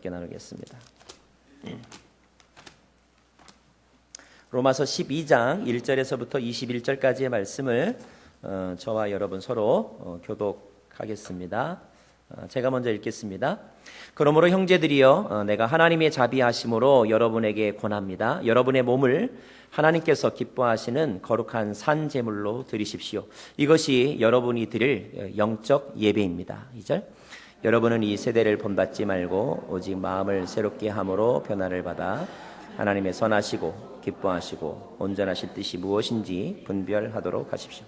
함께 나누겠습니다. 로마서 12장 1절에서부터 21절까지의 말씀을 저와 여러분 서로 교독하겠습니다. 제가 먼저 읽겠습니다. 그러므로 형제들이여, 내가 하나님의 자비하심으로 여러분에게 권합니다. 여러분의 몸을 하나님께서 기뻐하시는 거룩한 산 제물로 드리십시오. 이것이 여러분이 드릴 영적 예배입니다. 2절. 여러분은 이 세대를 본받지 말고 오직 마음을 새롭게 함으로 변화를 받아 하나님의 선하시고 기뻐하시고 온전하실 뜻이 무엇인지 분별하도록 하십시오.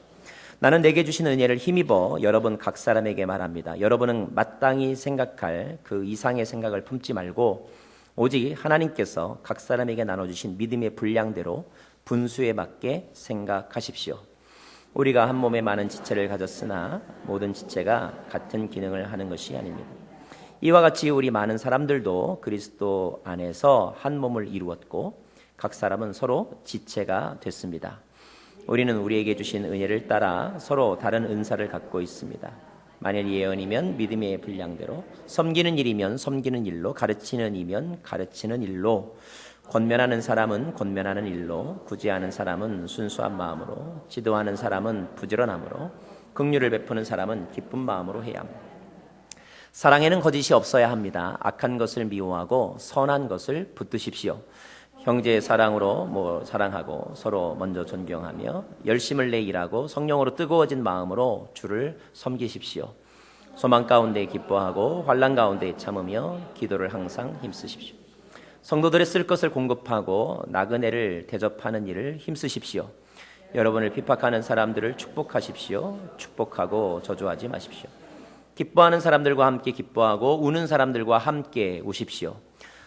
나는 내게 주신 은혜를 힘입어 여러분 각 사람에게 말합니다. 여러분은 마땅히 생각할 그 이상의 생각을 품지 말고 오직 하나님께서 각 사람에게 나눠주신 믿음의 분량대로 분수에 맞게 생각하십시오. 우리가 한 몸에 많은 지체를 가졌으나 모든 지체가 같은 기능을 하는 것이 아닙니다. 이와 같이 우리 많은 사람들도 그리스도 안에서 한 몸을 이루었고 각 사람은 서로 지체가 됐습니다. 우리는 우리에게 주신 은혜를 따라 서로 다른 은사를 갖고 있습니다. 만일 예언이면 믿음의 분량대로, 섬기는 일이면 섬기는 일로, 가르치는 이면 가르치는 일로, 권면하는 사람은 권면하는 일로, 구제하는 사람은 순수한 마음으로, 지도하는 사람은 부지런함으로, 긍휼을 베푸는 사람은 기쁜 마음으로 해야 합니다. 사랑에는 거짓이 없어야 합니다. 악한 것을 미워하고 선한 것을 붙드십시오. 형제의 사랑으로 사랑하고 서로 먼저 존경하며 열심을 내 일하고 성령으로 뜨거워진 마음으로 주를 섬기십시오. 소망 가운데 기뻐하고 환난 가운데 참으며 기도를 항상 힘쓰십시오. 성도들의 쓸 것을 공급하고 나그네를 대접하는 일을 힘쓰십시오. 여러분을 핍박하는 사람들을 축복하십시오. 축복하고 저주하지 마십시오. 기뻐하는 사람들과 함께 기뻐하고 우는 사람들과 함께 우십시오.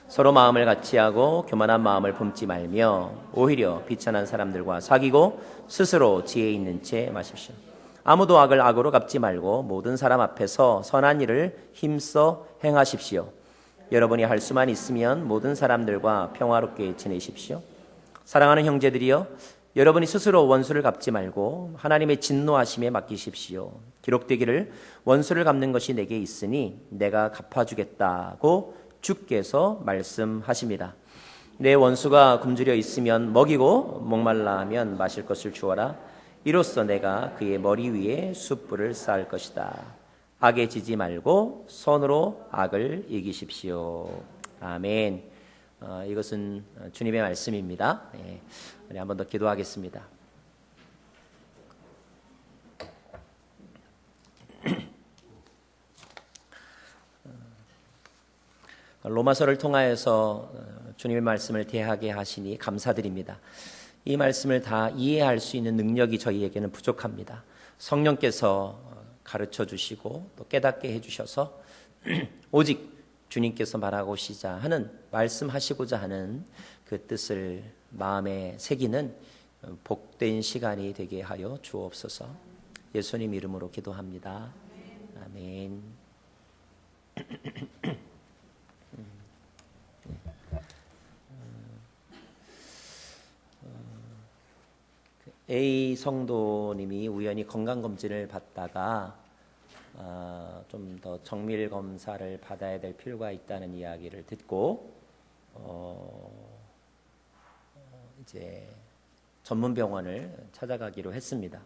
서로 마음을 같이하고 교만한 마음을 품지 말며 오히려 비천한 사람들과 사귀고 스스로 지혜 있는 채 마십시오. 아무도 악을 악으로 갚지 말고 모든 사람 앞에서 선한 일을 힘써 행하십시오. 여러분이 할 수만 있으면 모든 사람들과 평화롭게 지내십시오. 사랑하는 형제들이여, 여러분이 스스로 원수를 갚지 말고 하나님의 진노하심에 맡기십시오. 기록되기를 원수를 갚는 것이 내게 있으니 내가 갚아주겠다고 주께서 말씀하십니다. 내 원수가 굶주려 있으면 먹이고 목말라 하면 마실 것을 주어라. 이로써 내가 그의 머리 위에 숯불을 쌓을 것이다. 악에 지지 말고 선으로 악을 이기십시오. 아멘. 이것은 주님의 말씀입니다. 우리 한 번 더 기도하겠습니다. 로마서를 통하여서 주님의 말씀을 대하게 하시니 감사드립니다. 이 말씀을 다 이해할 수 있는 능력이 저희에게는 부족합니다. 성령께서 가르쳐 주시고 또 깨닫게 해주셔서 오직 주님께서 말하고시자 하는, 말씀하시고자 하는 그 뜻을 마음에 새기는 복된 시간이 되게 하여 주옵소서. 예수님 이름으로 기도합니다. 아멘. A 성도님이 우연히 건강검진을 받다가 좀 더 정밀 검사를 받아야 될 필요가 있다는 이야기를 듣고 이제 전문 병원을 찾아가기로 했습니다.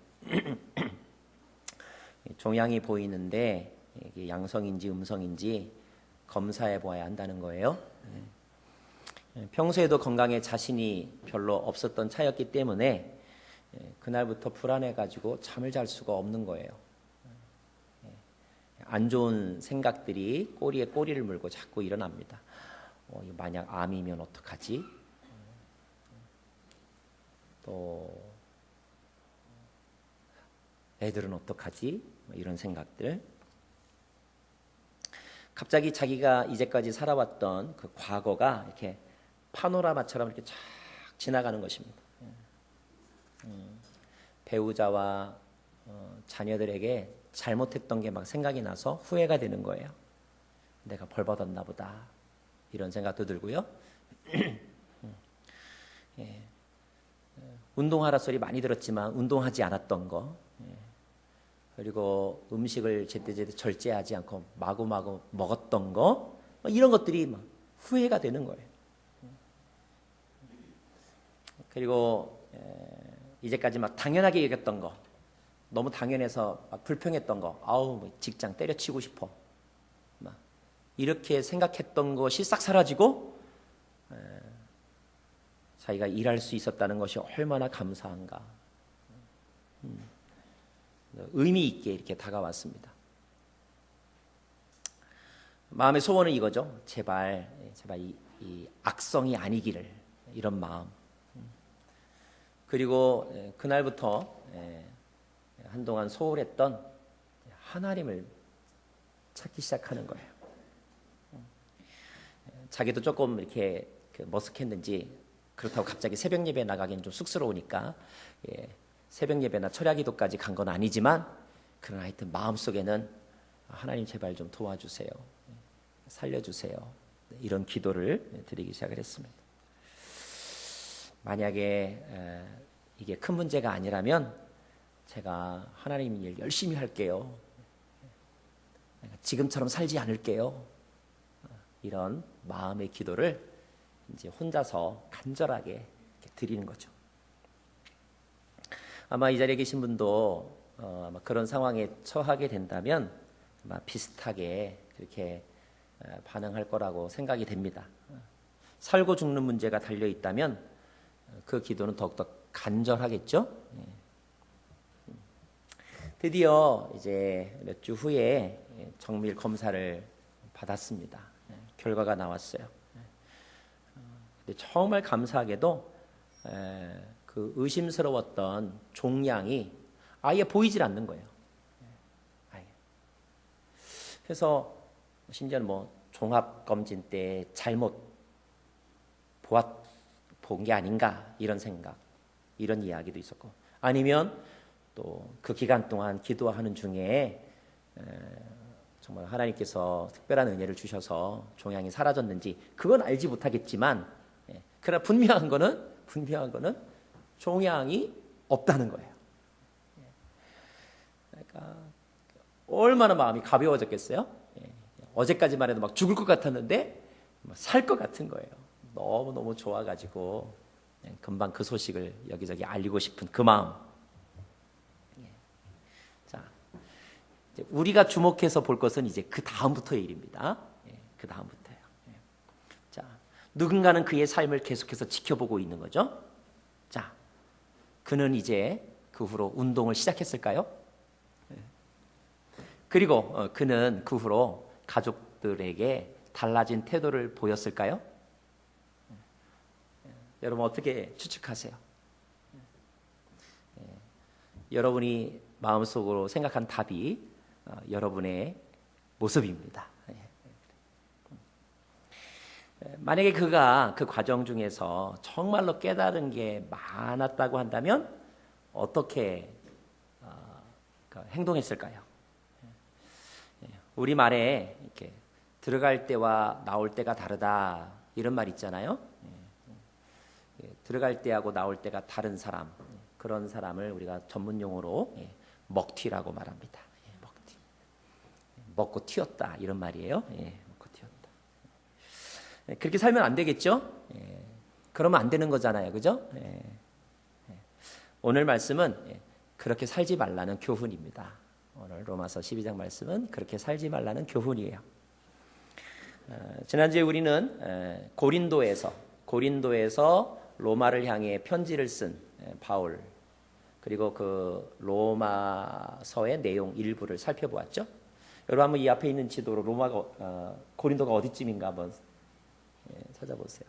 종양이 보이는데 이게 양성인지 음성인지 검사해 보아야 한다는 거예요. 평소에도 건강에 자신이 별로 없었던 차였기 때문에 그날부터 불안해가지고 잠을 잘 수가 없는 거예요. 안 좋은 생각들이 꼬리에 꼬리를 물고 자꾸 일어납니다. 만약 암이면 어떡하지? 또 애들은 어떡하지? 이런 생각들. 갑자기 자기가 이제까지 살아왔던 그 과거가 이렇게 파노라마처럼 이렇게 쫙 지나가는 것입니다. 배우자와 자녀들에게 잘못했던 게 막 생각이 나서 후회가 되는 거예요. 내가 벌 받았나 보다, 이런 생각도 들고요. 운동하라 소리 많이 들었지만 운동하지 않았던 거, 그리고 음식을 제때제때 절제하지 않고 마구마구 먹었던 거, 이런 것들이 막 후회가 되는 거예요. 그리고 이제까지 막 당연하게 여겼던 거, 너무 당연해서 막 불평했던 거, 아우 뭐 직장 때려치고 싶어, 막 이렇게 생각했던 것이 싹 사라지고 자기가 일할 수 있었다는 것이 얼마나 감사한가, 의미 있게 이렇게 다가왔습니다. 마음의 소원은 이거죠. 제발 이 악성이 아니기를, 이런 마음. 그리고 그날부터 한동안 소홀했던 하나님을 찾기 시작하는 거예요. 자기도 조금 이렇게 머쓱했는지, 그렇다고 갑자기 새벽 예배 나가기는 좀 쑥스러우니까 새벽 예배나 철야 기도까지 간 건 아니지만, 그러나 하여튼 마음속에는 하나님 제발 좀 도와주세요, 살려주세요, 이런 기도를 드리기 시작을 했습니다. 만약에 이게 큰 문제가 아니라면 제가 하나님 일 열심히 할게요, 지금처럼 살지 않을게요, 이런 마음의 기도를 이제 혼자서 간절하게 드리는 거죠. 아마 이 자리에 계신 분도 아마 그런 상황에 처하게 된다면 아마 비슷하게 그렇게 반응할 거라고 생각이 됩니다. 살고 죽는 문제가 달려 있다면 그 기도는 더욱더 간절하겠죠. 드디어 이제 몇 주 후에 정밀 검사를 받았습니다. 결과가 나왔어요. 근데 정말 감사하게도 그 의심스러웠던 종양이 아예 보이질 않는 거예요. 아예. 그래서 심지어는 뭐 종합 검진 때 잘못 본 게 아닌가, 이런 생각, 이런 이야기도 있었고, 아니면 또 그 기간 동안 기도하는 중에 정말 하나님께서 특별한 은혜를 주셔서 종양이 사라졌는지 그건 알지 못하겠지만, 그러나 분명한 거는 종양이 없다는 거예요. 그러니까 얼마나 마음이 가벼워졌겠어요? 어제까지만 해도 막 죽을 것 같았는데 살 것 같은 거예요. 너무너무 좋아가지고 금방 그 소식을 여기저기 알리고 싶은 그 마음. 자, 우리가 주목해서 볼 것은 이제 그 다음부터의 일입니다. 그 다음부터요. 자, 누군가는 그의 삶을 계속해서 지켜보고 있는 거죠. 자, 그는 이제 그 후로 운동을 시작했을까요? 그리고 그는 그 후로 가족들에게 달라진 태도를 보였을까요? 여러분 어떻게 추측하세요? 여러분이 마음속으로 생각한 답이 여러분의 모습입니다. 만약에 그가 그 과정 중에서 정말로 깨달은 게 많았다고 한다면 어떻게 행동했을까요? 우리 말에 이렇게 들어갈 때와 나올 때가 다르다, 이런 말 있잖아요. 들어갈 때하고 나올 때가 다른 사람, 그런 사람을 우리가 전문 용어로 먹튀라고 말합니다. 먹튀. 먹고 튀었다, 이런 말이에요. 먹고 튀었다. 그렇게 살면 안 되겠죠? 그러면 안 되는 거잖아요, 그죠? 오늘 말씀은 그렇게 살지 말라는 교훈입니다. 오늘 로마서 12장 말씀은 그렇게 살지 말라는 교훈이에요. 지난주에 우리는 고린도에서 로마를 향해 편지를 쓴 바울, 그리고 그 로마서의 내용 일부를 살펴보았죠. 여러분 한번 이 앞에 있는 지도로 고린도가 어디쯤인가 한번 찾아보세요.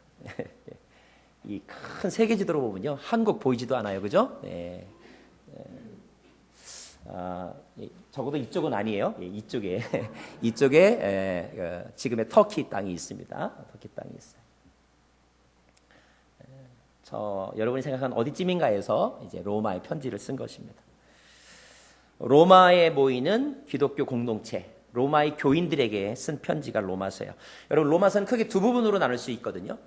이 큰 세계 지도로 보면요, 한국 보이지도 않아요, 그죠? 적어도 이쪽은 아니에요. 이쪽에 지금의 터키 땅이 있습니다. 터키 땅이 있어요. 여러분이 생각한 어디쯤인가에서 이제 로마의 편지를 쓴 것입니다. 로마에 모이는 기독교 공동체, 로마의 교인들에게 쓴 편지가 로마서예요. 여러분, 로마서는 크게 두 부분으로 나눌 수 있거든요.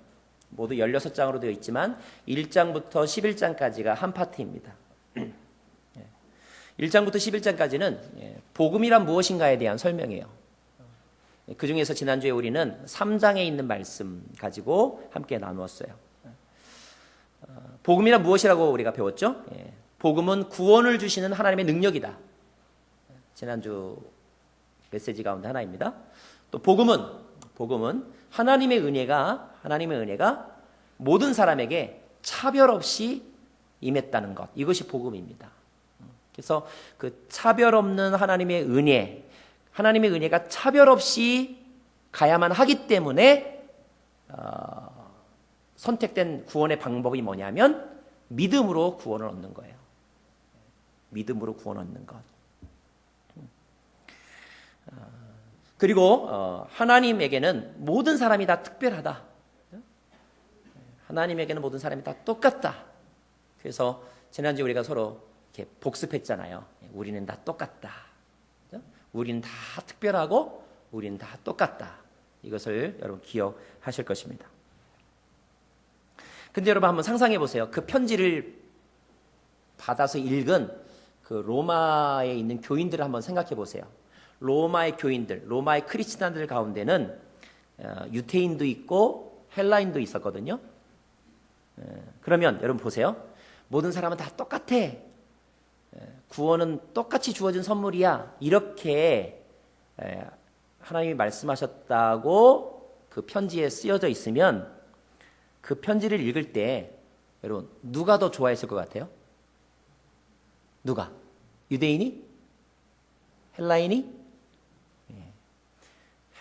모두 16장으로 되어 있지만 1장부터 11장까지가 한 파트입니다. 1장부터 11장까지는 복음이란 무엇인가에 대한 설명이에요. 그 중에서 지난주에 우리는 3장에 있는 말씀 가지고 함께 나누었어요. 복음이란 무엇이라고 우리가 배웠죠? 복음은 구원을 주시는 하나님의 능력이다. 지난주 메시지 가운데 하나입니다. 또 복음은 하나님의 은혜가 모든 사람에게 차별 없이 임했다는 것. 이것이 복음입니다. 그래서 그 차별 없는 하나님의 은혜가 차별 없이 가야만 하기 때문에 선택된 구원의 방법이 뭐냐면 믿음으로 구원을 얻는 거예요. 믿음으로 구원 얻는 것. 그리고 하나님에게는 모든 사람이 다 특별하다. 하나님에게는 모든 사람이 다 똑같다. 그래서 지난주에 우리가 서로 이렇게 복습했잖아요. 우리는 다 똑같다. 우리는 다 특별하고 우리는 다 똑같다. 이것을 여러분 기억하실 것입니다. 근데 여러분 한번 상상해 보세요. 그 편지를 받아서 읽은 그 로마에 있는 교인들을 한번 생각해 보세요. 로마의 교인들, 로마의 크리스찬들 가운데는 유태인도 있고 헬라인도 있었거든요. 그러면 여러분 보세요. 모든 사람은 다 똑같아. 구원은 똑같이 주어진 선물이야. 이렇게 하나님이 말씀하셨다고 그 편지에 쓰여져 있으면 그 편지를 읽을 때 여러분 누가 더 좋아했을 것 같아요? 누가? 유대인이? 헬라인이?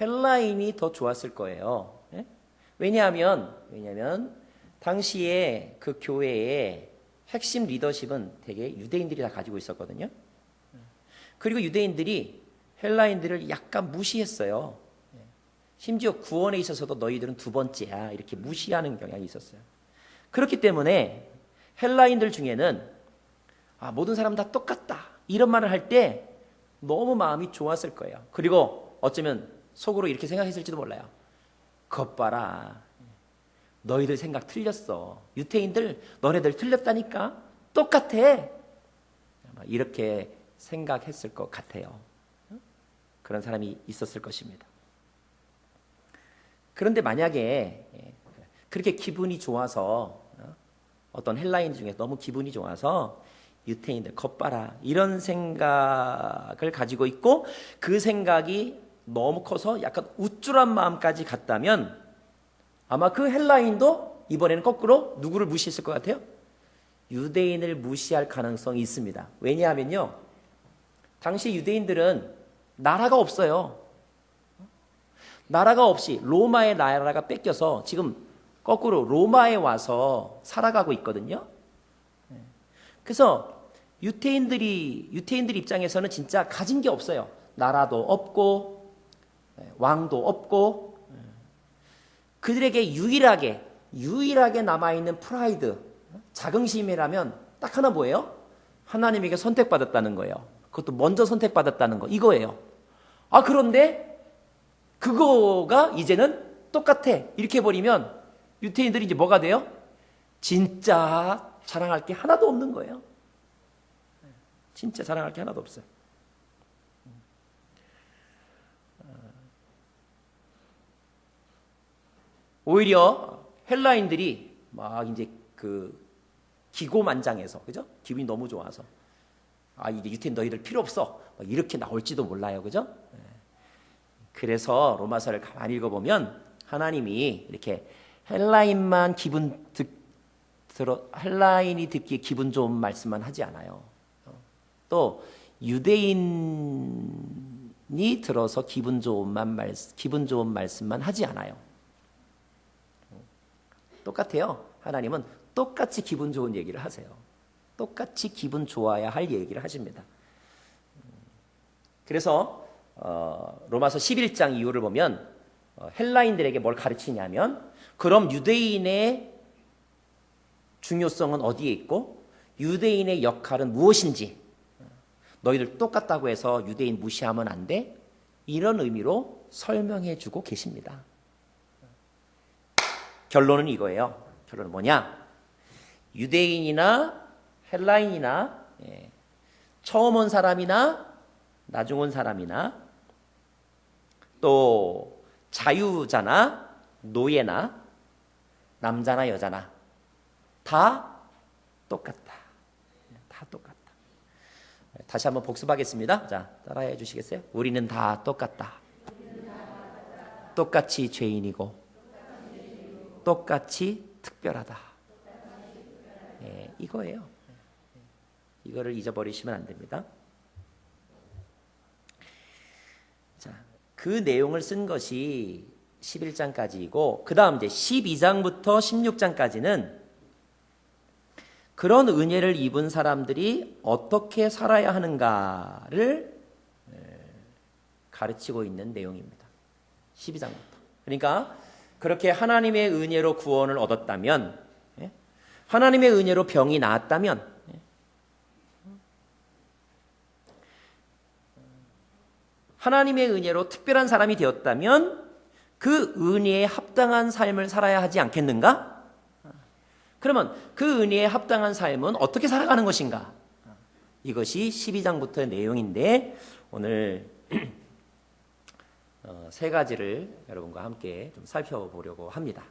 헬라인이 더 좋았을 거예요. 왜냐하면 당시에 그 교회의 핵심 리더십은 되게 유대인들이 다 가지고 있었거든요. 그리고 유대인들이 헬라인들을 약간 무시했어요. 심지어 구원에 있어서도 너희들은 두 번째야 이렇게 무시하는 경향이 있었어요. 그렇기 때문에 헬라인들 중에는 모든 사람 다 똑같다 이런 말을 할 때 너무 마음이 좋았을 거예요. 그리고 어쩌면 속으로 이렇게 생각했을지도 몰라요. 것 봐라. 너희들 생각 틀렸어. 유태인들 너네들 틀렸다니까. 똑같아. 이렇게 생각했을 것 같아요. 그런 사람이 있었을 것입니다. 그런데 만약에 그렇게 기분이 좋아서 어떤 헬라인 중에 너무 기분이 좋아서 유태인들 것 봐라 이런 생각을 가지고 있고 그 생각이 너무 커서 약간 우쭐한 마음까지 갔다면 아마 그 헬라인도 이번에는 거꾸로 누구를 무시했을 것 같아요? 유대인을 무시할 가능성이 있습니다. 왜냐하면요. 당시 유대인들은 나라가 없어요. 나라가 없이 로마의 나라가 뺏겨서 지금 거꾸로 로마에 와서 살아가고 있거든요. 그래서 유태인들 입장에서는 진짜 가진 게 없어요. 나라도 없고 왕도 없고 그들에게 유일하게 남아있는 프라이드, 자긍심이라면 딱 하나 뭐예요? 하나님에게 선택받았다는 거예요. 그것도 먼저 선택받았다는 거 이거예요. 그런데 그거가 이제는 똑같아 이렇게 해버리면 유태인들이 이제 뭐가 돼요? 진짜 자랑할 게 하나도 없는 거예요. 진짜 자랑할 게 하나도 없어요. 오히려 헬라인들이 막 이제 그 기고만장해서, 그죠? 기분이 너무 좋아서 이제 유태인 너희들 필요 없어 이렇게 나올지도 몰라요, 그죠? 그래서 로마서를 가만히 읽어보면 하나님이 이렇게 헬라인이 듣기에 기분 좋은 말씀만 하지 않아요. 또 유대인이 들어서 기분 좋은 말씀만 하지 않아요. 똑같아요. 하나님은 똑같이 기분 좋은 얘기를 하세요. 똑같이 기분 좋아야 할 얘기를 하십니다. 그래서 로마서 11장 이후를 보면 헬라인들에게 뭘 가르치냐면 그럼 유대인의 중요성은 어디에 있고 유대인의 역할은 무엇인지 너희들 똑같다고 해서 유대인 무시하면 안 돼? 이런 의미로 설명해 주고 계십니다. 결론은 이거예요. 결론은 뭐냐? 유대인이나 헬라인이나 처음 온 사람이나 나중 온 사람이나 또 자유자나 노예나 남자나 여자나 다 똑같다. 다 똑같다. 다시 한번 복습하겠습니다. 자, 따라해 주시겠어요? 우리는 다 똑같다. 똑같이 죄인이고 똑같이 특별하다. 예, 이거예요. 이거를 잊어버리시면 안 됩니다. 자, 그 내용을 쓴 것이 11장까지이고 그 다음 이제 12장부터 16장까지는 그런 은혜를 입은 사람들이 어떻게 살아야 하는가를 가르치고 있는 내용입니다. 12장부터. 그러니까 그렇게 하나님의 은혜로 구원을 얻었다면, 하나님의 은혜로 병이 나았다면, 하나님의 은혜로 특별한 사람이 되었다면 그 은혜에 합당한 삶을 살아야 하지 않겠는가? 그러면 그 은혜에 합당한 삶은 어떻게 살아가는 것인가? 이것이 12장부터의 내용인데 오늘 세 가지를 여러분과 함께 좀 살펴보려고 합니다.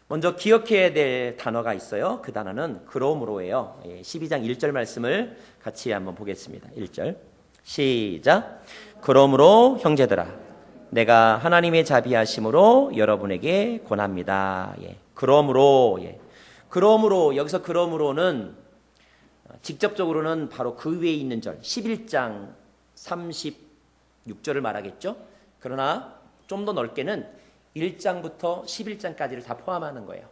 먼저 기억해야 될 단어가 있어요. 그 단어는 그러므로예요. 12장 1절 말씀을 같이 한번 보겠습니다. 1절 시작. 그러므로 형제들아 내가 하나님의 자비하심으로 여러분에게 권합니다. 그러므로 그러므로 여기서 그러므로는 직접적으로는 바로 그 위에 있는 절 11장 36절을 말하겠죠. 그러나 좀 더 넓게는 1장부터 11장까지를 다 포함하는 거예요.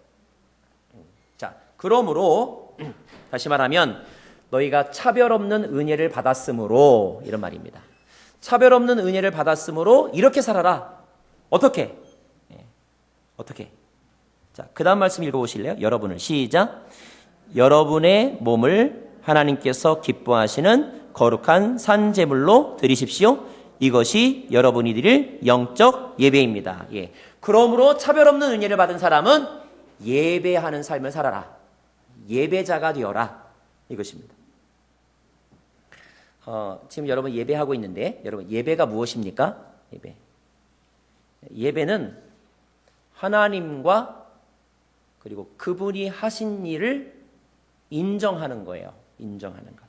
자, 그러므로 다시 말하면 너희가 차별 없는 은혜를 받았으므로 이런 말입니다. 차별 없는 은혜를 받았으므로 이렇게 살아라. 어떻게? 어떻게? 자, 그 다음 말씀 읽어보실래요? 여러분을 시작. 여러분의 몸을 하나님께서 기뻐하시는 거룩한 산제물로 드리십시오. 이것이 여러분이 드릴 영적 예배입니다. 그러므로 차별 없는 은혜를 받은 사람은 예배하는 삶을 살아라. 예배자가 되어라. 이것입니다. 지금 여러분 예배하고 있는데 여러분 예배가 무엇입니까? 예배는 하나님과 그리고 그분이 하신 일을 인정하는 거예요. 인정하는 것.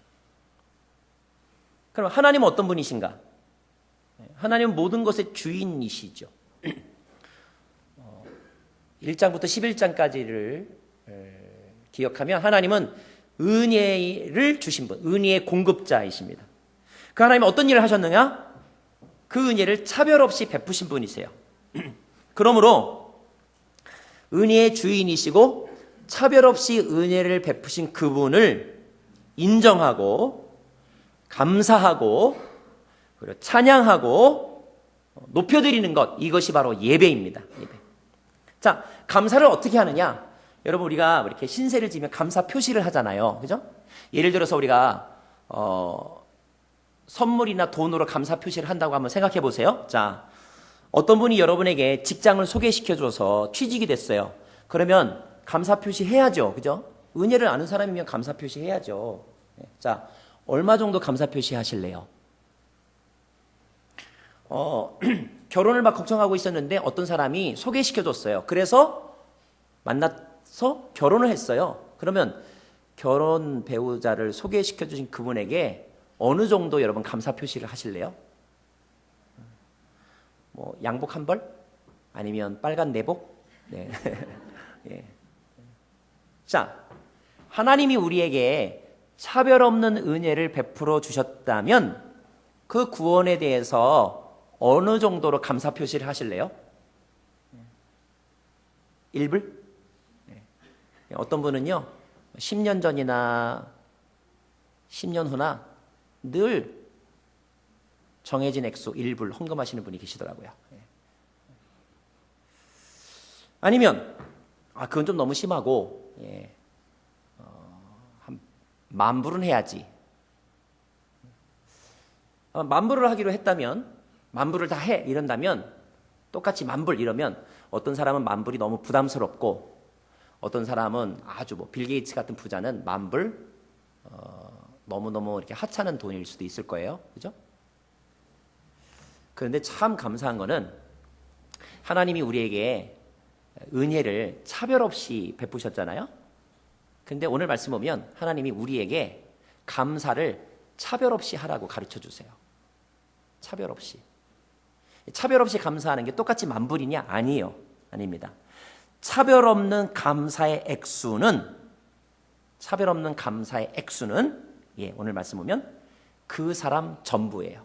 그럼 하나님은 어떤 분이신가? 하나님은 모든 것의 주인이시죠. 1장부터 11장까지를 기억하면 하나님은 은혜를 주신 분, 은혜의 공급자이십니다. 그 하나님은 어떤 일을 하셨느냐? 그 은혜를 차별 없이 베푸신 분이세요. 그러므로 은혜의 주인이시고 차별 없이 은혜를 베푸신 그분을 인정하고 감사하고 그리고 찬양하고 높여드리는 것, 이것이 바로 예배입니다. 예배. 자, 감사를 어떻게 하느냐? 여러분 우리가 이렇게 신세를 지면 감사 표시를 하잖아요. 그죠? 예를 들어서 우리가 선물이나 돈으로 감사 표시를 한다고 한번 생각해 보세요. 자, 어떤 분이 여러분에게 직장을 소개시켜줘서 취직이 됐어요. 그러면 감사 표시 해야죠. 그죠? 은혜를 아는 사람이면 감사 표시 해야죠. 자, 얼마 정도 감사 표시 하실래요? 결혼을 막 걱정하고 있었는데 어떤 사람이 소개시켜줬어요. 그래서 만나서 결혼을 했어요. 그러면 결혼 배우자를 소개시켜주신 그분에게 어느 정도 여러분 감사 표시를 하실래요? 뭐 양복 한 벌? 아니면 빨간 내복? 네. 예. 자, 하나님이 우리에게 차별 없는 은혜를 베풀어 주셨다면 그 구원에 대해서 어느 정도로 감사 표시를 하실래요? 1불? 네. 어떤 분은요 10년 전이나 10년 후나 늘 정해진 액수 1불 헌금하시는 분이 계시더라고요. 아니면 그건 좀 너무 심하고 한 10,000불은 해야지. 10,000불을 하기로 했다면 10,000불을 다 해 이런다면 똑같이 10,000불 이러면 어떤 사람은 10,000불이 너무 부담스럽고 어떤 사람은 아주 빌 게이츠 같은 부자는 10,000불 너무너무 이렇게 하찮은 돈일 수도 있을 거예요. 그죠? 그런데 참 감사한 거는 하나님이 우리에게 은혜를 차별 없이 베푸셨잖아요. 근데 오늘 말씀 보면 하나님이 우리에게 감사를 차별 없이 하라고 가르쳐 주세요. 차별 없이. 차별 없이 감사하는 게 똑같이 만불이냐? 아니에요. 아닙니다. 차별 없는 감사의 액수는 오늘 말씀 보면 그 사람 전부예요.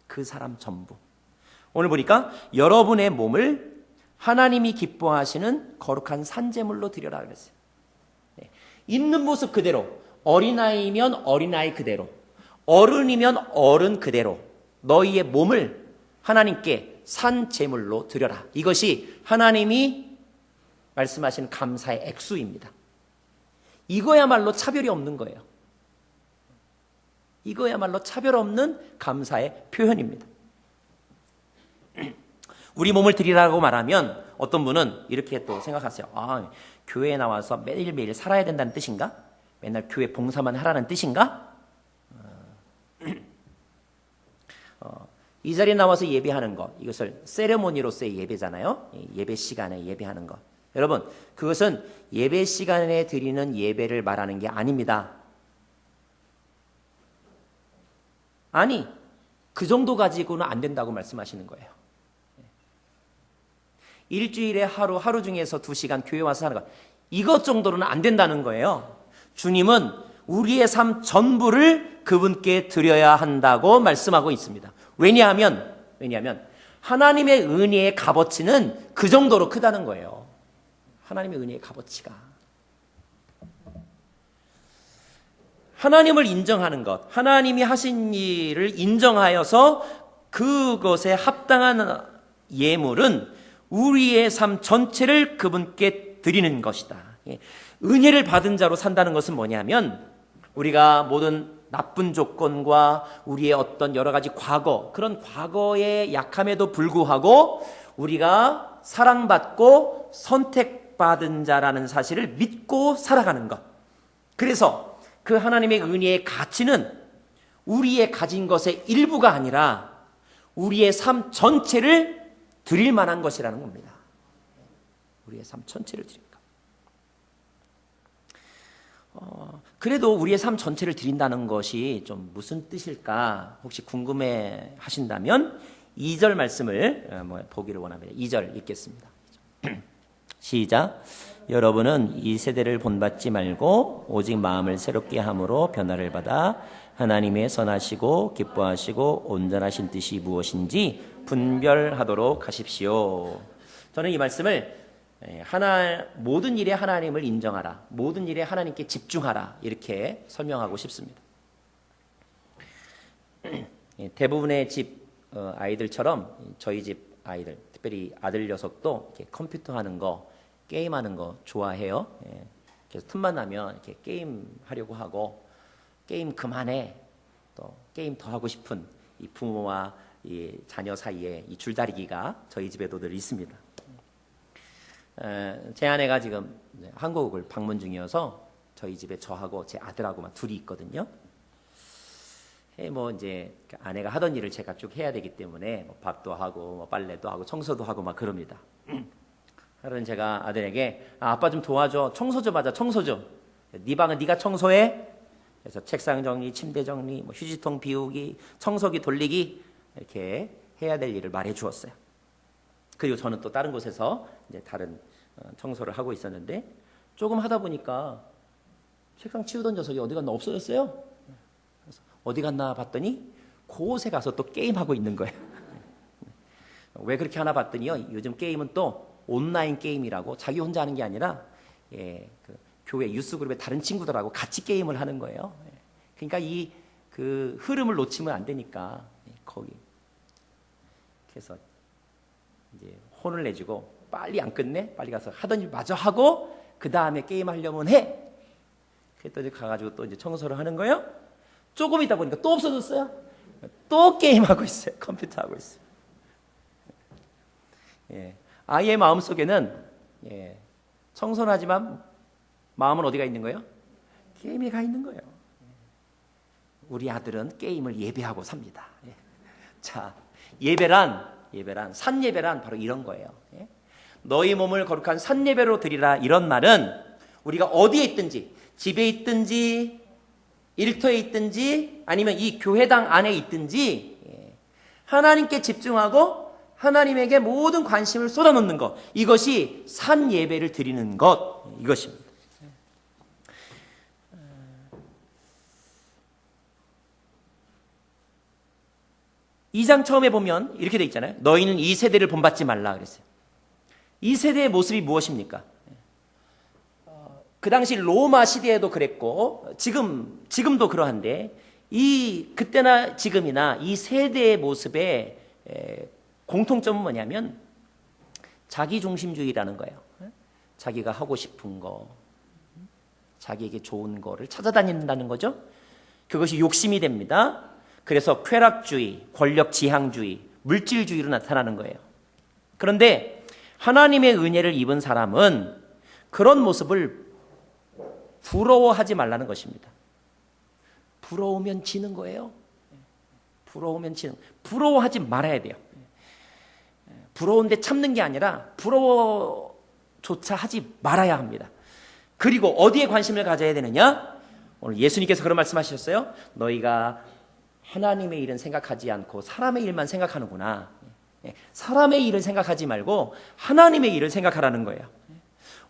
그 사람 전부. 오늘 보니까 여러분의 몸을 하나님이 기뻐하시는 거룩한 산제물로 드려라 그랬어요. 있는 모습 그대로, 어린아이면 어린아이 그대로, 어른이면 어른 그대로 너희의 몸을 하나님께 산제물로 드려라. 이것이 하나님이 말씀하신 감사의 액수입니다. 이거야말로 차별이 없는 거예요. 이거야말로 차별 없는 감사의 표현입니다. 우리 몸을 드리라고 말하면 어떤 분은 이렇게 또 생각하세요. 교회에 나와서 매일매일 살아야 된다는 뜻인가? 맨날 교회 봉사만 하라는 뜻인가? 이 자리에 나와서 예배하는 것, 이것을 세레모니로서의 예배잖아요. 예배 시간에 예배하는 것. 여러분, 그것은 예배 시간에 드리는 예배를 말하는 게 아닙니다. 아니, 그 정도 가지고는 안 된다고 말씀하시는 거예요. 일주일에 하루 중에서 2시간 교회 와서 하는 것, 이것 정도로는 안 된다는 거예요. 주님은 우리의 삶 전부를 그분께 드려야 한다고 말씀하고 있습니다. 왜냐하면 하나님의 은혜의 값어치는 그 정도로 크다는 거예요. 하나님의 은혜의 값어치가. 하나님을 인정하는 것, 하나님이 하신 일을 인정하여서 그것에 합당한 예물은 우리의 삶 전체를 그분께 드리는 것이다. 은혜를 받은 자로 산다는 것은 뭐냐면 우리가 모든 나쁜 조건과 우리의 어떤 여러 가지 과거, 그런 과거의 약함에도 불구하고 우리가 사랑받고 선택받은 자라는 사실을 믿고 살아가는 것. 그래서 그 하나님의 은혜의 가치는 우리의 가진 것의 일부가 아니라 우리의 삶 전체를 드릴 만한 것이라는 겁니다. 우리의 삶 전체를 드립니다. 그래도 우리의 삶 전체를 드린다는 것이 좀 무슨 뜻일까 혹시 궁금해 하신다면 2절 말씀을 보기를 원합니다. 2절 읽겠습니다. 시작. 여러분은 이 세대를 본받지 말고 오직 마음을 새롭게 함으로 변화를 받아 하나님의 선하시고 기뻐하시고 온전하신 뜻이 무엇인지 분별하도록 하십시오. 저는 이 말씀을 모든 일에 하나님을 인정하라, 모든 일에 하나님께 집중하라, 이렇게 설명하고 싶습니다. 대부분의 집 아이들처럼 저희 집 아이들, 특별히 아들 녀석도 이렇게 컴퓨터 하는 거, 게임하는 거 좋아해요. 그래서 틈만 나면 이렇게 게임 하려고 하고, 게임 그만해, 또 게임 더 하고 싶은 이 부모와 이 자녀 사이에 이 줄다리기가 저희 집에도 늘 있습니다. 제 아내가 지금 한국을 방문 중이어서 저희 집에 저하고 제 아들하고만 둘이 있거든요. 이제 아내가 하던 일을 제가 쭉 해야 되기 때문에 밥도 하고 빨래도 하고 청소도 하고 막 그럽니다. 하루는 제가 아들에게 아빠 좀 도와줘, 청소 좀 하자, 청소 좀. 네 방은 네가 청소해. 그래서 책상 정리, 침대 정리, 휴지통 비우기, 청소기 돌리기 이렇게 해야 될 일을 말해 주었어요. 그리고 저는 또 다른 곳에서 이제 다른 청소를 하고 있었는데 조금 하다 보니까 책상 치우던 녀석이 어디 갔나 없어졌어요. 그래서 어디 갔나 봤더니 그곳에 가서 또 게임하고 있는 거예요. 왜 그렇게 하나 봤더니요, 요즘 게임은 또 온라인 게임이라고 자기 혼자 하는 게 아니라 그 교회 유스그룹의 다른 친구들하고 같이 게임을 하는 거예요. 그러니까 그 흐름을 놓치면 안 되니까 거기 그래서 이제 혼을 내주고 빨리 안 끝내? 빨리 가서 하던 일 마저 하고 그 다음에 게임 하려면 해. 그랬더니 가가지고 또 이제 청소를 하는 거예요. 조금 있다 보니까 또 없어졌어요. 또 게임하고 있어요. 컴퓨터 하고 있어요. 아이의 마음 속에는 청소는 하지만 마음은 어디가 있는 거예요? 게임에 가 있는 거예요. 우리 아들은 게임을 예배하고 삽니다. 자, 예배란 산 예배란 바로 이런 거예요. 예? 너희 몸을 거룩한 산 예배로 드리라. 이런 말은 우리가 어디에 있든지, 집에 있든지 일터에 있든지 아니면 이 교회당 안에 있든지 하나님께 집중하고 하나님에게 모든 관심을 쏟아놓는 것, 이것이 산 예배를 드리는 것, 이것입니다. 2장 처음에 보면 이렇게 돼 있잖아요. 너희는 이 세대를 본받지 말라 그랬어요. 이 세대의 모습이 무엇입니까? 그 당시 로마 시대에도 그랬고 지금도 그러한데 그때나 지금이나 이 세대의 모습의 공통점은 뭐냐면 자기중심주의라는 거예요. 자기가 하고 싶은 거, 자기에게 좋은 거를 찾아다닌다는 거죠. 그것이 욕심이 됩니다. 그래서 쾌락주의, 권력지향주의, 물질주의로 나타나는 거예요. 그런데 하나님의 은혜를 입은 사람은 그런 모습을 부러워하지 말라는 것입니다. 부러우면 지는 거예요. 부러워하지 말아야 돼요. 부러운데 참는 게 아니라 부러워조차 하지 말아야 합니다. 그리고 어디에 관심을 가져야 되느냐? 오늘 예수님께서 그런 말씀하셨어요. 너희가 하나님의 일은 생각하지 않고 사람의 일만 생각하는구나. 사람의 일을 생각하지 말고 하나님의 일을 생각하라는 거예요.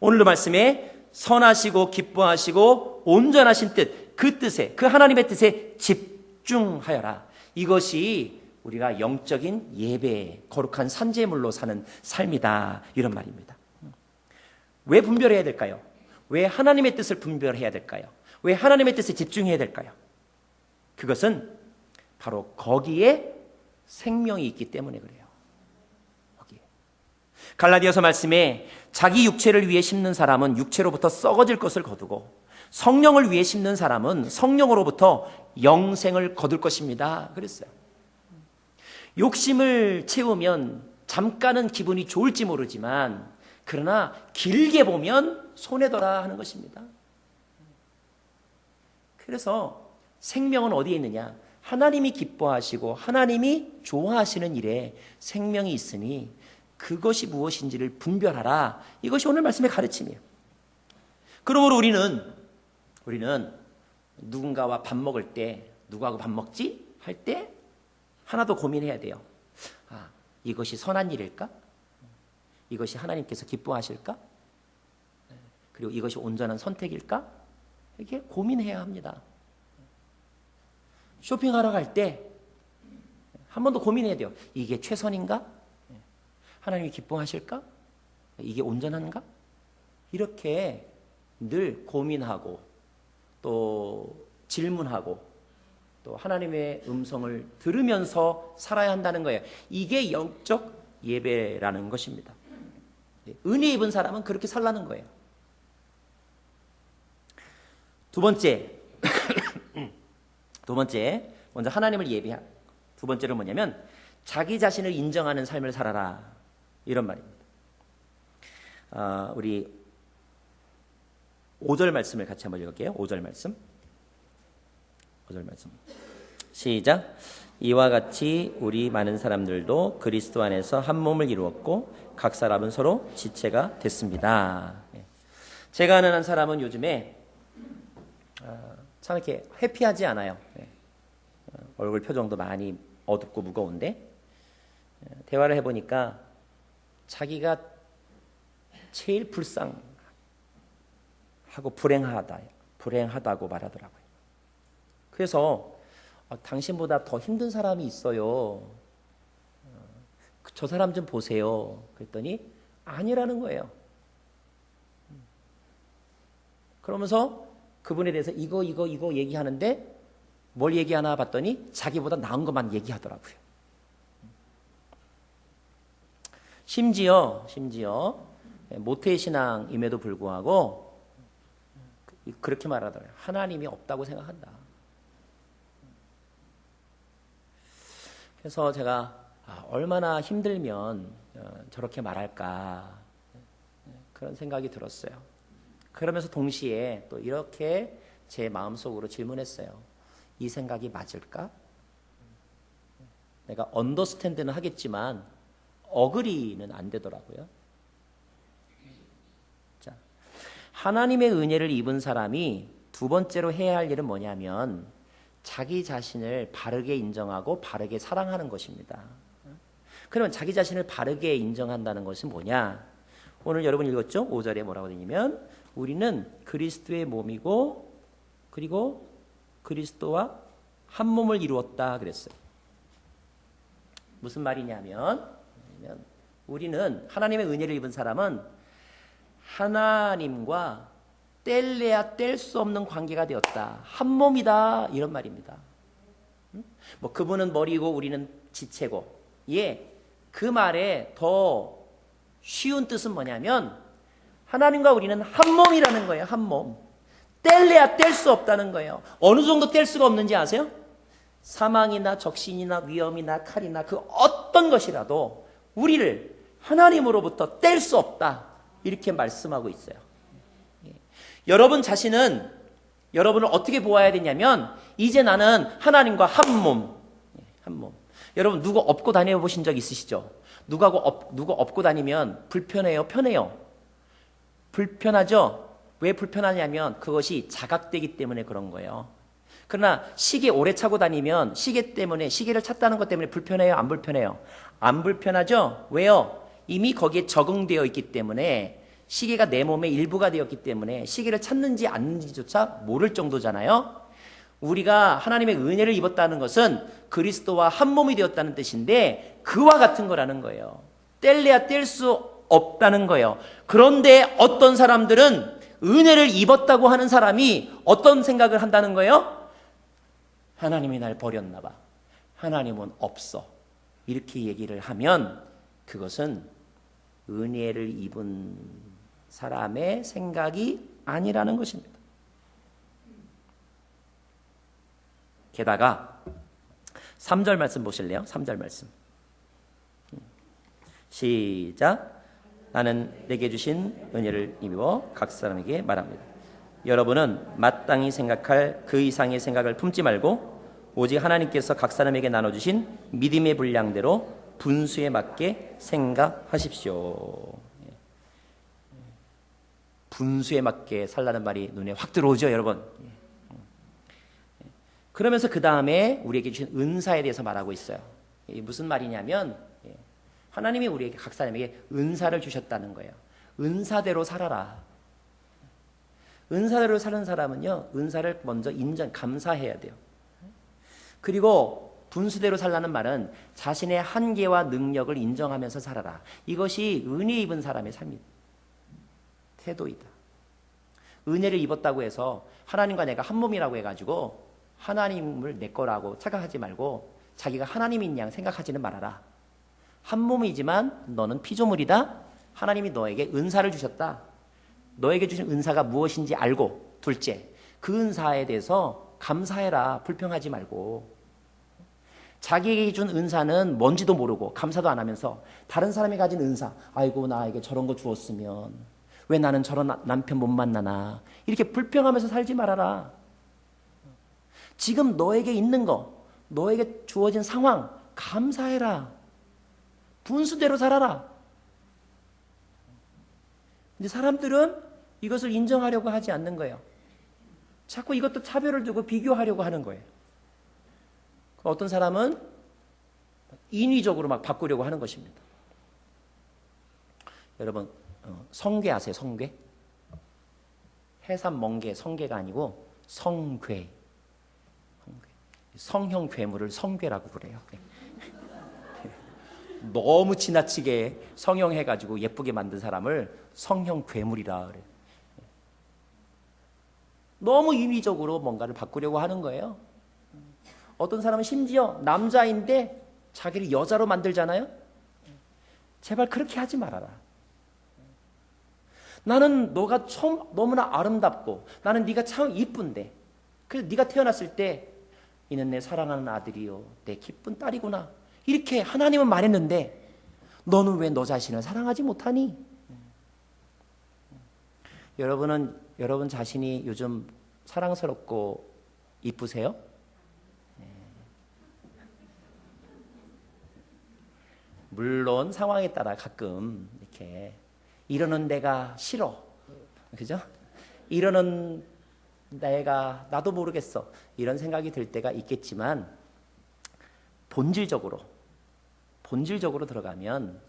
오늘도 말씀에 선하시고 기뻐하시고 온전하신 뜻, 그 뜻에, 그 하나님의 뜻에 집중하여라. 이것이 우리가 영적인 예배, 거룩한 산제물로 사는 삶이다. 이런 말입니다. 왜 분별해야 될까요? 왜 하나님의 뜻을 분별해야 될까요? 왜 하나님의 뜻에 집중해야 될까요? 그것은 바로 거기에 생명이 있기 때문에 그래요. 거기에. 갈라디아서 말씀에 자기 육체를 위해 심는 사람은 육체로부터 썩어질 것을 거두고 성령을 위해 심는 사람은 성령으로부터 영생을 거둘 것입니다. 그랬어요. 욕심을 채우면 잠깐은 기분이 좋을지 모르지만 그러나 길게 보면 손해더라 하는 것입니다. 그래서 생명은 어디에 있느냐? 하나님이 기뻐하시고 하나님이 좋아하시는 일에 생명이 있으니 그것이 무엇인지를 분별하라. 이것이 오늘 말씀의 가르침이에요. 그러므로 우리는 누군가와 밥 먹을 때 누구하고 밥 먹지? 할 때 하나 더 고민해야 돼요. 이것이 선한 일일까? 이것이 하나님께서 기뻐하실까? 그리고 이것이 온전한 선택일까? 이렇게 고민해야 합니다. 쇼핑하러 갈 때 한 번 더 고민해야 돼요. 이게 최선인가? 하나님이 기뻐하실까? 이게 온전한가? 이렇게 늘 고민하고 또 질문하고 또 하나님의 음성을 들으면서 살아야 한다는 거예요. 이게 영적 예배라는 것입니다. 은혜 입은 사람은 그렇게 살라는 거예요. 두 번째, 먼저 하나님을 예배한 두 번째는 뭐냐면 자기 자신을 인정하는 삶을 살아라. 이런 말입니다. 우리 5절 말씀을 같이 한번 읽을게요. 5절 말씀. 시작. 이와 같이 우리 많은 사람들도 그리스도 안에서 한 몸을 이루었고 각 사람은 서로 지체가 됐습니다. 제가 아는 한 사람은 요즘에 참 이렇게 해피하지 않아요. 얼굴 표정도 많이 어둡고 무거운데 대화를 해보니까 자기가 제일 불쌍하고 불행하다고 말하더라고요. 그래서 당신보다 더 힘든 사람이 있어요. 저 사람 좀 보세요. 그랬더니 아니라는 거예요. 그러면서 그분에 대해서 이거 얘기하는데 뭘 얘기하나 봤더니 자기보다 나은 것만 얘기하더라고요. 심지어 모태신앙임에도 불구하고 그렇게 말하더라고요. 하나님이 없다고 생각한다. 그래서 제가 얼마나 힘들면 저렇게 말할까 그런 생각이 들었어요. 그러면서 동시에 또 이렇게 제 마음속으로 질문했어요. 이 생각이 맞을까? 내가 언더스탠드는 하겠지만 어그리는 안 되더라고요. 자, 하나님의 은혜를 입은 사람이 두 번째로 해야 할 일은 뭐냐면 자기 자신을 바르게 인정하고 바르게 사랑하는 것입니다. 그러면 자기 자신을 바르게 인정한다는 것은 뭐냐? 오늘 여러분 읽었죠? 5절에 뭐라고 되냐면 우리는 그리스도의 몸이고 그리고 그리스도와 한 몸을 이루었다 그랬어요. 무슨 말이냐면 우리는 하나님의 은혜를 입은 사람은 하나님과 뗄래야 뗄 수 없는 관계가 되었다. 한 몸이다 이런 말입니다. 뭐 그분은 머리고 우리는 지체고 그 말에 더 쉬운 뜻은 뭐냐면 하나님과 우리는 한 몸이라는 거예요. 한 몸. 뗄래야 뗄 수 없다는 거예요. 어느 정도 뗄 수가 없는지 아세요? 사망이나 적신이나 위험이나 칼이나 그 어떤 것이라도 우리를 하나님으로부터 뗄 수 없다. 이렇게 말씀하고 있어요. 여러분 자신은 여러분을 어떻게 보아야 되냐면 이제 나는 하나님과 한 몸. 한 몸. 여러분 누구 업고 다녀보신 적 있으시죠? 누구 업고 다니면 불편해요? 편해요? 불편하죠? 왜 불편하냐면 그것이 자각되기 때문에 그런 거예요. 그러나 시계 오래 차고 다니면 시계를 찼다는 것 때문에 불편해요? 안 불편해요? 안 불편하죠? 왜요? 이미 거기에 적응되어 있기 때문에 시계가 내 몸의 일부가 되었기 때문에 시계를 찾는지 않는지조차 모를 정도잖아요. 우리가 하나님의 은혜를 입었다는 것은 그리스도와 한 몸이 되었다는 뜻인데 그와 같은 거라는 거예요. 뗄래야 뗄 수 없다는 거예요. 그런데 어떤 사람들은 은혜를 입었다고 하는 사람이 어떤 생각을 한다는 거예요? 하나님이 날 버렸나 봐. 하나님은 없어. 이렇게 얘기를 하면 그것은 은혜를 입은 사람의 생각이 아니라는 것입니다. 게다가 3절 말씀 보실래요? 3절 말씀. 시작. 나는 내게 주신 은혜를 입어 각 사람에게 말합니다. 여러분은 마땅히 생각할 그 이상의 생각을 품지 말고 오직 하나님께서 각 사람에게 나눠주신 믿음의 분량대로 분수에 맞게 생각하십시오. 분수에 맞게 살라는 말이 눈에 확 들어오죠, 여러분. 그러면서 그 다음에 우리에게 주신 은사에 대해서 말하고 있어요. 이게 무슨 말이냐면 하나님이 우리에게 각 사람에게 은사를 주셨다는 거예요. 은사대로 살아라. 은사대로 사는 사람은요, 은사를 먼저 감사해야 돼요. 그리고 분수대로 살라는 말은 자신의 한계와 능력을 인정하면서 살아라. 이것이 은혜 입은 사람의 삶이다. 태도이다. 은혜를 입었다고 해서 하나님과 내가 한 몸이라고 해가지고 하나님을 내 거라고 착각하지 말고 자기가 하나님인 양 생각하지는 말아라. 한 몸이지만 너는 피조물이다. 하나님이 너에게 은사를 주셨다. 너에게 주신 은사가 무엇인지 알고 둘째, 그 은사에 대해서 감사해라. 불평하지 말고. 자기에게 준 은사는 뭔지도 모르고 감사도 안 하면서 다른 사람이 가진 은사, 아이고 나에게 저런 거 주었으면 왜 나는 저런 남편 못 만나나, 이렇게 불평하면서 살지 말아라. 지금 너에게 있는 거, 너에게 주어진 상황 감사해라. 분수대로 살아라. 근데 사람들은 이것을 인정하려고 하지 않는 거예요. 자꾸 이것도 차별을 두고 비교하려고 하는 거예요. 어떤 사람은 인위적으로 막 바꾸려고 하는 것입니다. 여러분 성괴 아세요? 성괴? 해삼 멍게 성괴가 아니고 성괴. 성형 괴물을 성괴라고 그래요. 너무 지나치게 성형해가지고 예쁘게 만든 사람을 성형 괴물이라 그래요. 너무 인위적으로 뭔가를 바꾸려고 하는 거예요. 어떤 사람은 심지어 남자인데 자기를 여자로 만들잖아요. 제발 그렇게 하지 말아라. 나는 너가 너무나 아름답고 나는 네가 참 이쁜데, 그래서 네가 태어났을 때 이는 내 사랑하는 아들이요 내 기쁜 딸이구나, 이렇게 하나님은 말했는데 너는 왜 너 자신을 사랑하지 못하니? 여러분 자신이 요즘 사랑스럽고 이쁘세요? 물론 상황에 따라 가끔 이렇게 이러는 내가 싫어, 그죠? 이러는 내가 나도 모르겠어, 이런 생각이 들 때가 있겠지만 본질적으로 들어가면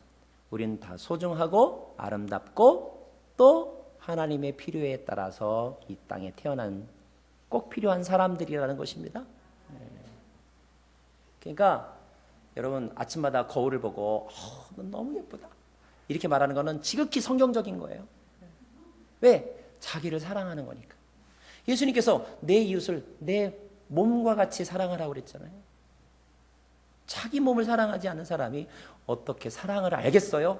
우리는 다 소중하고 아름답고 또 하나님의 필요에 따라서 이 땅에 태어난 꼭 필요한 사람들이라는 것입니다. 그러니까 여러분 아침마다 거울을 보고 넌 너무 예쁘다 이렇게 말하는 거는 지극히 성경적인 거예요. 왜? 자기를 사랑하는 거니까. 예수님께서 내 이웃을 내 몸과 같이 사랑하라고 그랬잖아요. 자기 몸을 사랑하지 않는 사람이 어떻게 사랑을 알겠어요?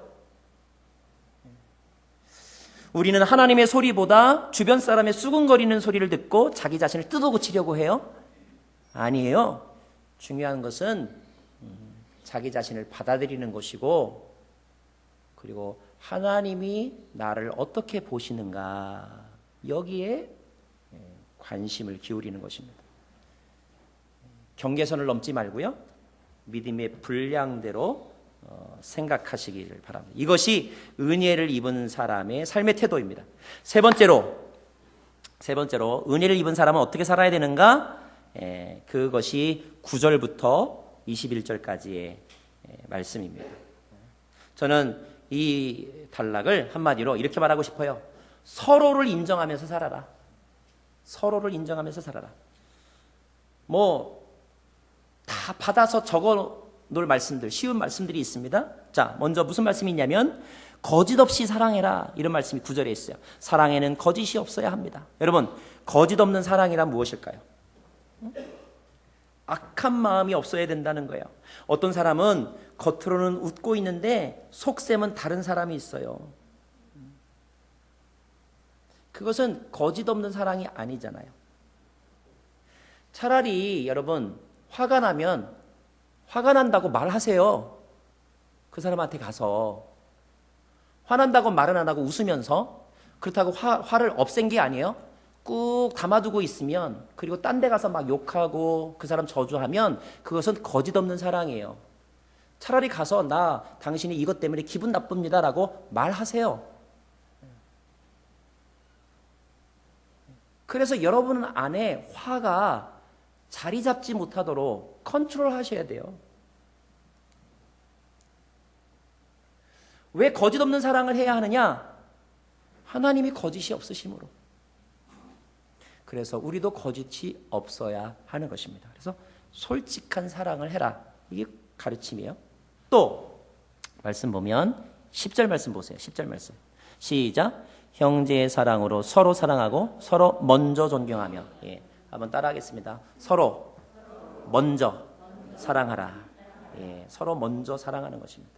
우리는 하나님의 소리보다 주변 사람의 수근거리는 소리를 듣고 자기 자신을 뜯어고치려고 해요? 아니에요. 중요한 것은 자기 자신을 받아들이는 것이고, 그리고 하나님이 나를 어떻게 보시는가, 여기에 관심을 기울이는 것입니다. 경계선을 넘지 말고요, 믿음의 분량대로 생각하시기를 바랍니다. 이것이 은혜를 입은 사람의 삶의 태도입니다. 세 번째로 은혜를 입은 사람은 어떻게 살아야 되는가? 그것이 9절부터 21절까지의 말씀입니다. 저는 이 단락을 한마디로 이렇게 말하고 싶어요. 서로를 인정하면서 살아라. 서로를 인정하면서 살아라. 다 받아서 적어 놓을 말씀들, 쉬운 말씀들이 있습니다. 자, 먼저 무슨 말씀이 있냐면 거짓 없이 사랑해라, 이런 말씀이 9절에 있어요. 사랑에는 거짓이 없어야 합니다. 여러분, 거짓 없는 사랑이란 무엇일까요? 악한 마음이 없어야 된다는 거예요. 어떤 사람은 겉으로는 웃고 있는데 속셈은 다른 사람이 있어요. 그것은 거짓 없는 사랑이 아니잖아요. 차라리 여러분, 화가 나면 화가 난다고 말하세요. 그 사람한테 가서. 화난다고 말은 안 하고 웃으면서, 그렇다고 화를 없앤 게 아니에요. 꾹 담아두고 있으면, 그리고 딴 데 가서 막 욕하고 그 사람 저주하면 그것은 거짓 없는 사랑이에요. 차라리 가서 당신이 이것 때문에 기분 나쁩니다 라고 말하세요. 그래서 여러분 안에 화가 자리 잡지 못하도록 컨트롤 하셔야 돼요. 왜 거짓 없는 사랑을 해야 하느냐? 하나님이 거짓이 없으심으로. 그래서 우리도 거짓이 없어야 하는 것입니다. 그래서 솔직한 사랑을 해라, 이게 가르침이에요. 또 말씀 보면 10절 말씀 보세요. 10절 말씀 시작. 형제의 사랑으로 서로 사랑하고 서로 먼저 존경하며. 한번 따라하겠습니다. 서로 먼저 사랑하라. 서로 먼저 사랑하는 것입니다.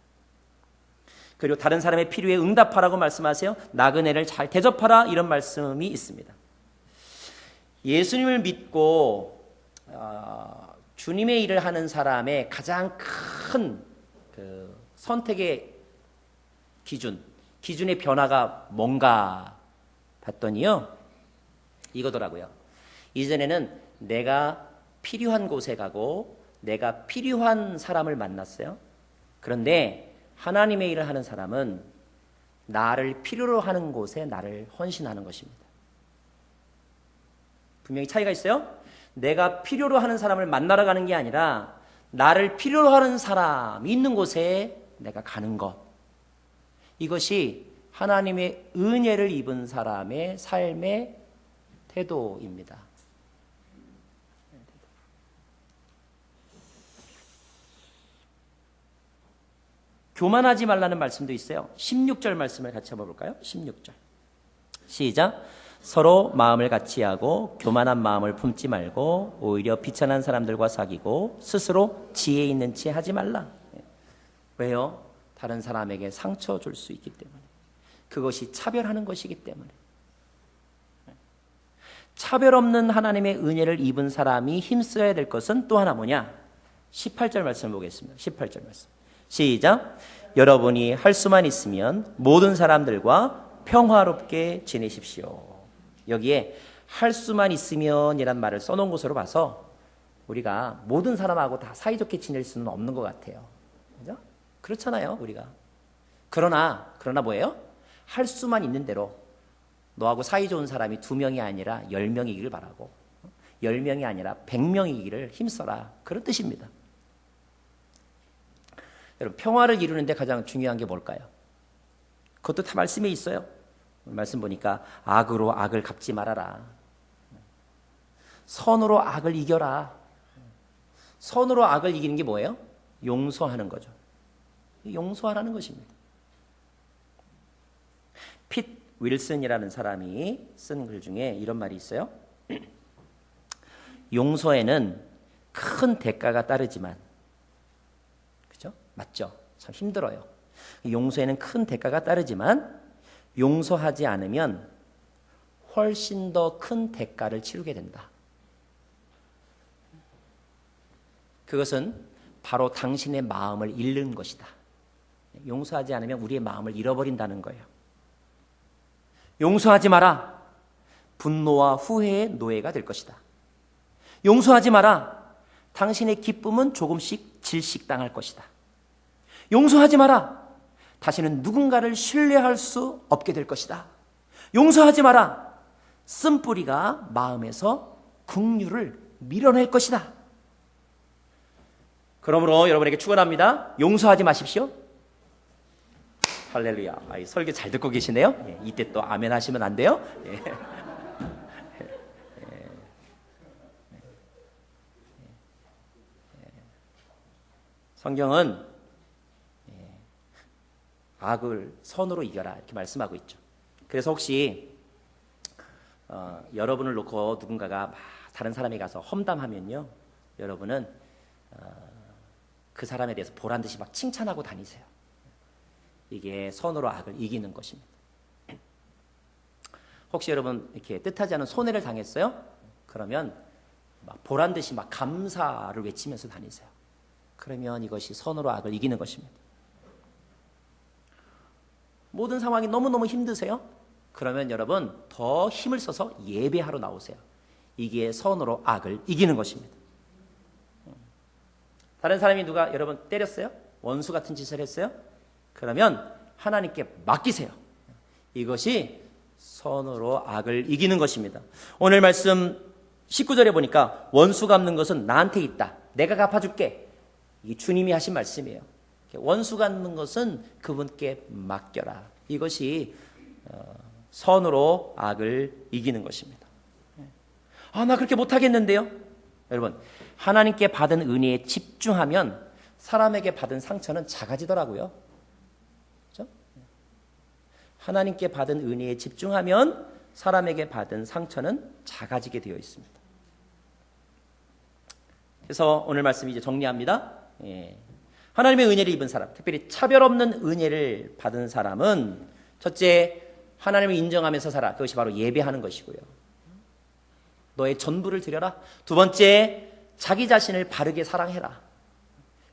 그리고 다른 사람의 필요에 응답하라고 말씀하세요. 나그네를 잘 대접하라, 이런 말씀이 있습니다. 예수님을 믿고 주님의 일을 하는 사람의 가장 큰 선택의 기준의 변화가 뭔가 봤더니요, 이거더라고요. 이전에는 내가 필요한 곳에 가고 내가 필요한 사람을 만났어요. 그런데 하나님의 일을 하는 사람은 나를 필요로 하는 곳에 나를 헌신하는 것입니다. 분명히 차이가 있어요. 내가 필요로 하는 사람을 만나러 가는 게 아니라 나를 필요로 하는 사람이 있는 곳에 내가 가는 것. 이것이 하나님의 은혜를 입은 사람의 삶의 태도입니다. 교만하지 말라는 말씀도 있어요. 16절 말씀을 같이 한번 볼까요? 16절 시작. 서로 마음을 같이 하고 교만한 마음을 품지 말고 오히려 비천한 사람들과 사귀고 스스로 지혜 있는 체 하지 말라. 왜요? 다른 사람에게 상처 줄 수 있기 때문에. 그것이 차별하는 것이기 때문에. 차별 없는 하나님의 은혜를 입은 사람이 힘써야 될 것은 또 하나 뭐냐? 18절 말씀 보겠습니다. 18절 말씀 시작. 여러분이 할 수만 있으면 모든 사람들과 평화롭게 지내십시오. 여기에 할 수만 있으면 이란 말을 써놓은 것으로 봐서 우리가 모든 사람하고 다 사이좋게 지낼 수는 없는 것 같아요. 그죠? 그렇잖아요, 우리가. 그러나 뭐예요? 할 수만 있는 대로 너하고 사이 좋은 사람이 2명이 아니라 10명이기를 바라고 10명이 아니라 100명이기를 힘써라. 그런 뜻입니다. 여러분, 평화를 이루는데 가장 중요한 게 뭘까요? 그것도 다 말씀에 있어요. 말씀 보니까 악으로 악을 갚지 말아라. 선으로 악을 이겨라. 선으로 악을 이기는 게 뭐예요? 용서하는 거죠. 용서하라는 것입니다. 핏 윌슨이라는 사람이 쓴 글 중에 이런 말이 있어요. 용서에는 큰 대가가 따르지만, 그죠? 맞죠? 참 힘들어요. 용서에는 큰 대가가 따르지만 용서하지 않으면 훨씬 더 큰 대가를 치르게 된다. 그것은 바로 당신의 마음을 잃는 것이다. 용서하지 않으면 우리의 마음을 잃어버린다는 거예요. 용서하지 마라. 분노와 후회의 노예가 될 것이다. 용서하지 마라. 당신의 기쁨은 조금씩 질식당할 것이다. 용서하지 마라. 다시는 누군가를 신뢰할 수 없게 될 것이다. 용서하지 마라. 쓴뿌리가 마음에서 긍휼을 밀어낼 것이다. 그러므로 여러분에게 축원합니다. 용서하지 마십시오. 할렐루야. 설교 잘 듣고 계시네요. 예, 이때 또 아멘 하시면 안 돼요. 예. 성경은 악을 선으로 이겨라 이렇게 말씀하고 있죠. 그래서 혹시 여러분을 놓고 누군가가 막 다른 사람이 가서 험담하면요, 여러분은 그 사람에 대해서 보란듯이 막 칭찬하고 다니세요. 이게 선으로 악을 이기는 것입니다. 혹시 여러분 이렇게 뜻하지 않은 손해를 당했어요? 그러면 막 보란듯이 막 감사를 외치면서 다니세요. 그러면 이것이 선으로 악을 이기는 것입니다. 모든 상황이 너무너무 힘드세요? 그러면 여러분 더 힘을 써서 예배하러 나오세요. 이게 선으로 악을 이기는 것입니다. 다른 사람이 누가 여러분 때렸어요? 원수 같은 짓을 했어요? 그러면 하나님께 맡기세요. 이것이 선으로 악을 이기는 것입니다. 오늘 말씀 19절에 보니까 원수 갚는 것은 나한테 있다. 내가 갚아줄게. 이 주님이 하신 말씀이에요. 원수 갚는 것은 그분께 맡겨라. 이것이 선으로 악을 이기는 것입니다. 나 그렇게 못하겠는데요? 여러분, 하나님께 받은 은혜에 집중하면 사람에게 받은 상처는 작아지더라고요. 그렇죠? 하나님께 받은 은혜에 집중하면 사람에게 받은 상처는 작아지게 되어 있습니다. 그래서 오늘 말씀 이제 정리합니다. 하나님의 은혜를 입은 사람, 특별히 차별 없는 은혜를 받은 사람은 첫째, 하나님을 인정하면서 살아. 그것이 바로 예배하는 것이고요. 너의 전부를 드려라. 두 번째, 자기 자신을 바르게 사랑해라.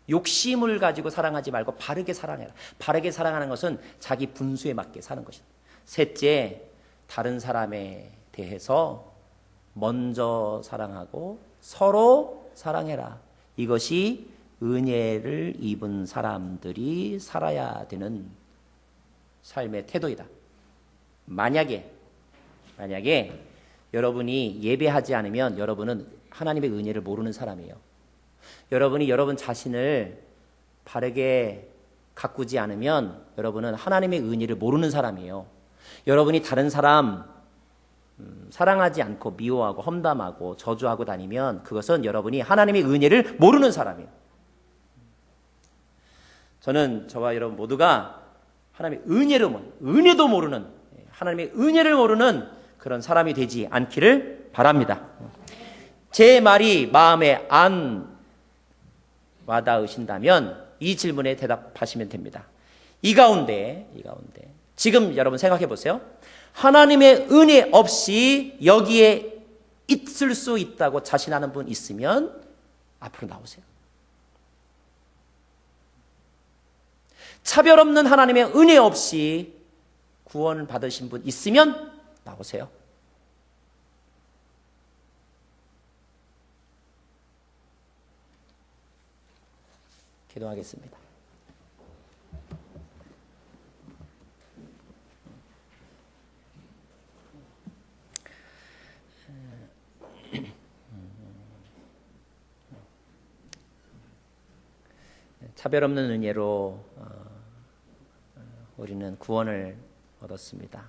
욕심을 가지고 사랑하지 말고 바르게 사랑해라. 바르게 사랑하는 것은 자기 분수에 맞게 사는 것이다. 셋째, 다른 사람에 대해서 먼저 사랑하고 서로 사랑해라. 이것이 은혜를 입은 사람들이 살아야 되는 삶의 태도이다. 만약에 여러분이 예배하지 않으면 여러분은 하나님의 은혜를 모르는 사람이에요. 여러분이 여러분 자신을 바르게 가꾸지 않으면 여러분은 하나님의 은혜를 모르는 사람이에요. 여러분이 다른 사람 사랑하지 않고 미워하고 험담하고 저주하고 다니면 그것은 여러분이 하나님의 은혜를 모르는 사람이에요. 저는 저와 여러분 모두가 하나님의 은혜도 모르는, 하나님의 은혜를 모르는 그런 사람이 되지 않기를 바랍니다. 제 말이 마음에 안 와닿으신다면 이 질문에 대답하시면 됩니다. 이 가운데 지금 여러분 생각해 보세요. 하나님의 은혜 없이 여기에 있을 수 있다고 자신하는 분 있으면 앞으로 나오세요. 차별 없는 하나님의 은혜 없이 구원 받으신 분 있으면 나오세요. 기도하겠습니다. 차별 없는 은혜로 우리는 구원을 얻었습니다.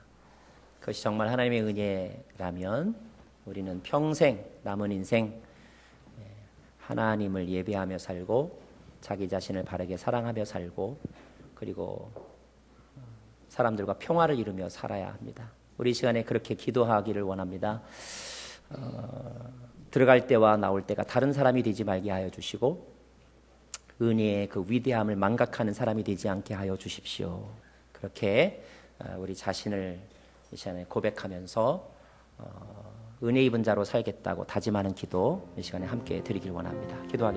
그것이 정말 하나님의 은혜라면 우리는 평생 남은 인생 하나님을 예배하며 살고 자기 자신을 바르게 사랑하며 살고 그리고 사람들과 평화를 이루며 살아야 합니다. 우리 시간에 그렇게 기도하기를 원합니다. 들어갈 때와 나올 때가 다른 사람이 되지 말게 하여 주시고 은혜의 그 위대함을 망각하는 사람이 되지 않게 하여 주십시오. 그렇게 우리 자신을 이 시간에 고백하면서 은혜 입은 자로 살겠다고 다짐하는 기도 이 시간에 함께 드리길 원합니다. 기도하겠습니다.